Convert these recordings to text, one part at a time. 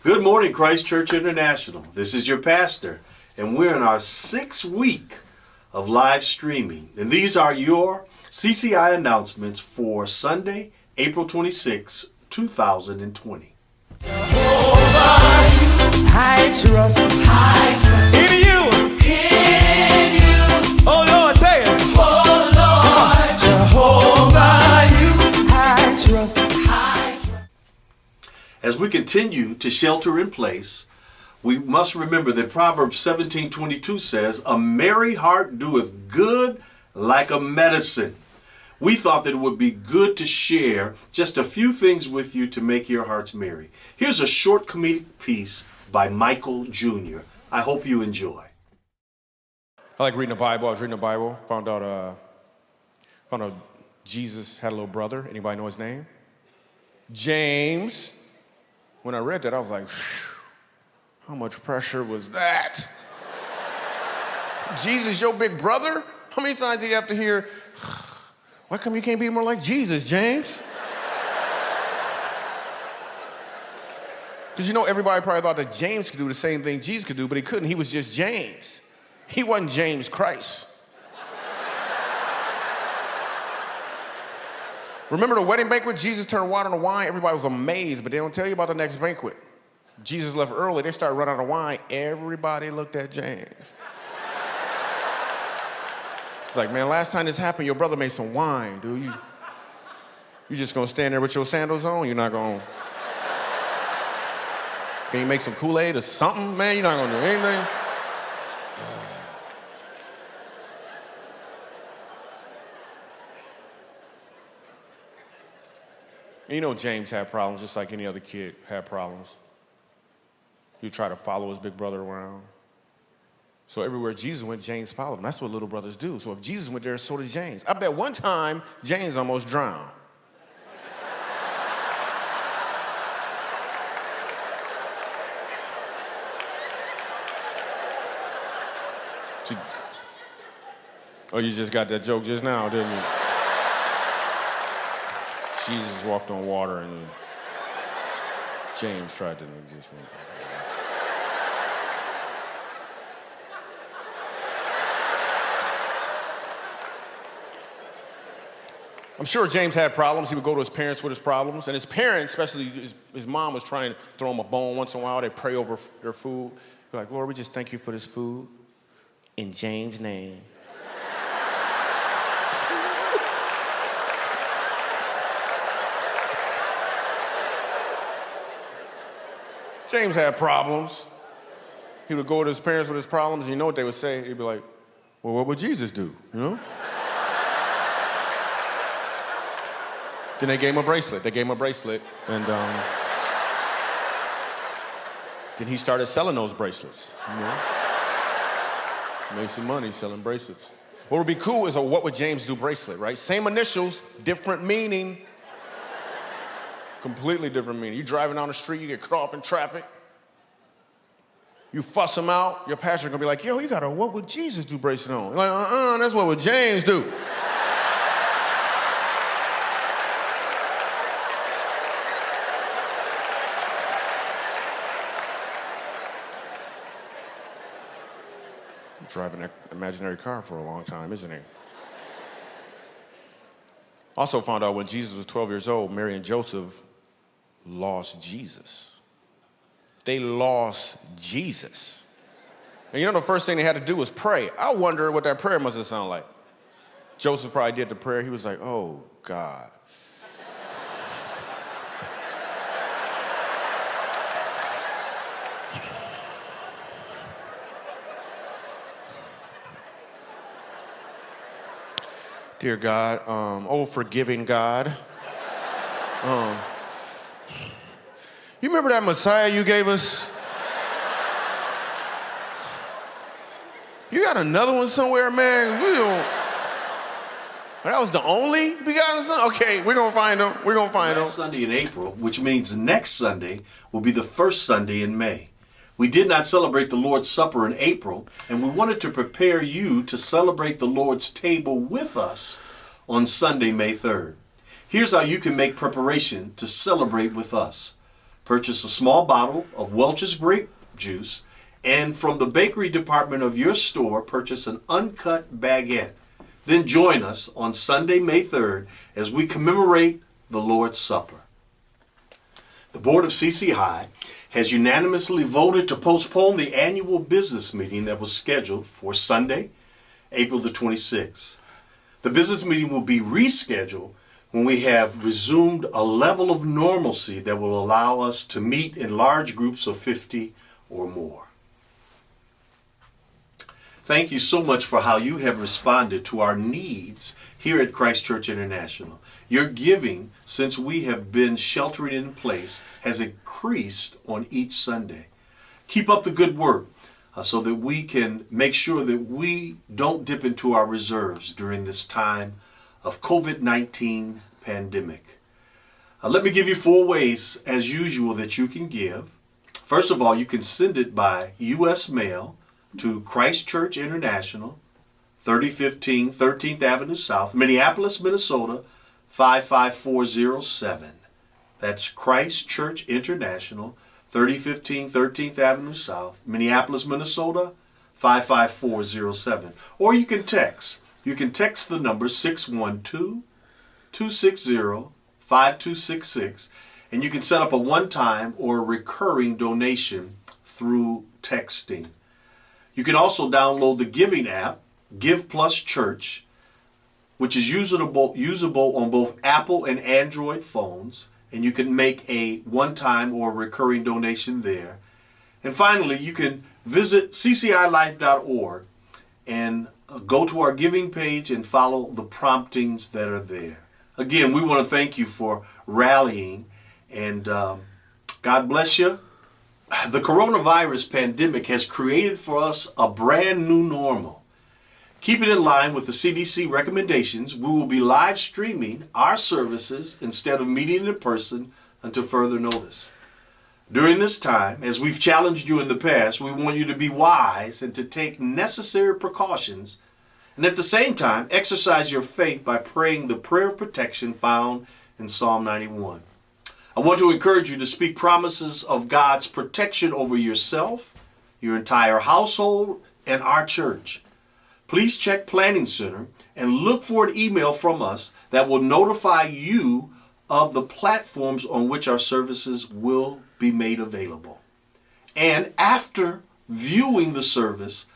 Good morning, Christ Church International. This is your pastor, and we're in our 6th week of live streaming. And these are your CCI announcements for Sunday, April 26, 2020. I trust in you. Oh Lord, say it. Oh Lord, Jehovah, you. I trust. As we continue to shelter in place, we must remember that Proverbs 17:22 says, "A merry heart doeth good like a medicine." We thought that it would be good to share just a few things with you to make your hearts merry. Here's a short comedic piece by Michael Jr. I hope you enjoy. I like reading the Bible. I was reading the Bible, found out Jesus had a little brother. Anybody know his name? James. When I read that, I was like, how much pressure was that? Jesus, your big brother? How many times did you have to hear, why come you can't be more like Jesus, James? Because you know, everybody probably thought that James could do the same thing Jesus could do, but he couldn't. He was just James. He wasn't James Christ. Remember the wedding banquet? Jesus turned water into wine. Everybody was amazed, but they don't tell you about the next banquet. Jesus left early. They started running out of wine. Everybody looked at James. It's like, man, last time this happened, your brother made some wine, dude. You just gonna stand there with your sandals on? You're not gonna... Can you make some Kool-Aid or something, man? You're not gonna do anything? And you know James had problems, just like any other kid had problems. He would try to follow his big brother around. So everywhere Jesus went, James followed him. That's what little brothers do. So if Jesus went there, so did James. I bet one time, James almost drowned. Oh, you just got that joke just now, didn't you? Jesus walked on water and James tried to just went. I'm sure James had problems. He would go to his parents with his problems. And his parents, especially his mom, was trying to throw him a bone once in a while. They'd pray over their food. They're like, Lord, we just thank you for this food. In James' name. James had problems. He would go to his parents with his problems, and you know what they would say? He'd be like, well, what would Jesus do, you know? Then they gave him a bracelet. And then he started selling those bracelets, you know? Made some money selling bracelets. What would be cool is a what would James do bracelet, right? Same initials, different meaning. Completely different meaning. You driving down the street, you get cut off in traffic. You fuss him out, your pastor gonna be like, yo, you got a what would Jesus do bracelet on? You're like, that's what would James do. Driving an imaginary car for a long time, isn't he? Also found out when Jesus was 12 years old, Mary and Joseph lost Jesus. They lost Jesus. And you know the first thing they had to do was pray. I wonder what that prayer must have sounded like. Joseph probably did the prayer. He was like, oh, God. Dear God, oh, forgiving God. You remember that Messiah you gave us? You got another one somewhere, man? We don't... That was the only begotten son? Okay, we're going to find him. Last Sunday in April, which means next Sunday, will be the first Sunday in May. We did not celebrate the Lord's Supper in April, and we wanted to prepare you to celebrate the Lord's table with us on Sunday, May 3rd. Here's how you can make preparation to celebrate with us. Purchase a small bottle of Welch's grape juice, and from the bakery department of your store, purchase an uncut baguette. Then join us on Sunday, May 3rd, as we commemorate the Lord's Supper. The board of CCI has unanimously voted to postpone the annual business meeting that was scheduled for Sunday, April the 26th. The business meeting will be rescheduled when we have resumed a level of normalcy that will allow us to meet in large groups of 50 or more. Thank you so much for how you have responded to our needs here at Christ Church International. Your giving, since we have been sheltering in place, has increased on each Sunday. Keep up the good work so that we can make sure that we don't dip into our reserves during this time of COVID-19 pandemic. Let me give you 4 ways, as usual, that you can give. First of all, you can send it by U.S. mail to Christ Church International, 3015 13th Avenue South, Minneapolis, Minnesota, 55407. That's Christ Church International, 3015 13th Avenue South, Minneapolis, Minnesota, 55407. Or you can text. You can text the number 612-260-5266, and you can set up a one-time or recurring donation through texting. You can also download the giving app, Give Plus Church, which is usable on both Apple and Android phones, and you can make a one-time or recurring donation there. And finally, you can visit ccilife.org and go to our giving page and follow the promptings that are there. Again, we want to thank you for rallying, and God bless you. The coronavirus pandemic has created for us a brand new normal. Keeping in line with the CDC recommendations, we will be live streaming our services instead of meeting in person until further notice. During this time, as we've challenged you in the past, we want you to be wise and to take necessary precautions, and at the same time, exercise your faith by praying the prayer of protection found in Psalm 91. I want to encourage you to speak promises of God's protection over yourself, your entire household, and our church. Please check Planning Center and look for an email from us that will notify you of the platforms on which our services will be made available. And after viewing the service,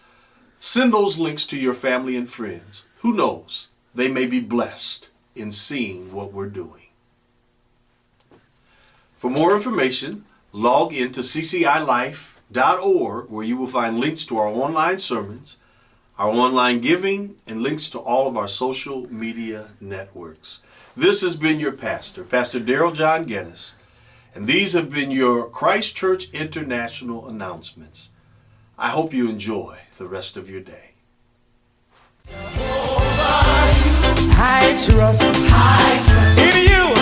send those links to your family and friends. Who knows? They may be blessed in seeing what we're doing. For more information, log into ccilife.org, where you will find links to our online sermons, our online giving, and links to all of our social media networks. This has been your pastor, Pastor Darrell John Geddes, and these have been your Christ Church International announcements. I hope you enjoy the rest of your day. I trust in you.